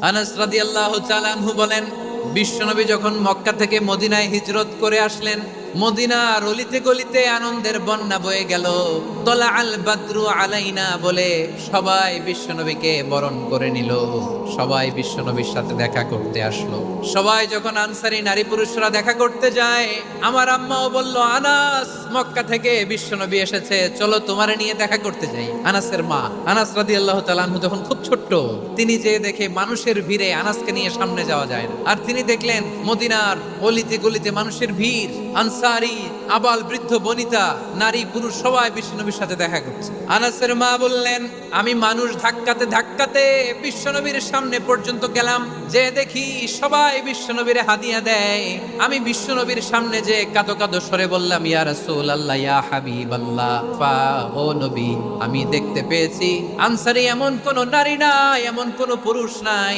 আনাস রাদিয়াল্লাহু তাআলা আনহু বলেন, বিশ্বনবী যখন মক্কা থেকে মদিনায় হিজরত করে আসলেন, মদিনার অলিতে গলিতে আনন্দের বন্যা বয়ে গেল। তলা আল বাদরু আলাইনা বলে সবাই বিশ্বনবীকে বরণ করে নিল, সবাই বিশ্বনবীর সাথে দেখা করতে আসলো। সবাই যখন আনসারী নারী পুরুষরা দেখা করতে যায়, আমার আম্মাও বলল, আনাস, মক্কা থেকে বিশ্বনবী এসেছে, চলো তোমারে নিয়ে দেখা করতে যাই। আনাসের মা, আনাস রাদিয়াল্লাহু তাআলা আনহু তখন খুব ছোট্ট, তিনি যে দেখে মানুষের ভিড়ে আনাসকে নিয়ে সামনে যাওয়া যায় না। আর তিনি দেখলেন মদিনার অলিতে গলিতে মানুষের ভিড়, আনসারী, আবাল বৃদ্ধ বনিতা, নারী পুরুষ সবাই বিশ্বনবীর সাথে দেখা করছে। আনাসের মা বললেন, আমি মানুষ ধাক্কাতে ধাক্কাতে বিশ্বনবীর সামনে পর্যন্ত গেলাম, যে দেখি সবাই বিশ্বনবীর হাদিয়া দেয়। আমি বিশ্বনবীর সামনে যে কাঁদো কাঁদো সরে বললাম, ইয়া রাসূলুল্লাহ, ইয়া হাবিবাল্লাহ, ও নবী, আমি দেখতে পেয়েছি আনসারী এমন কোন নারী নাই, এমন কোন পুরুষ নাই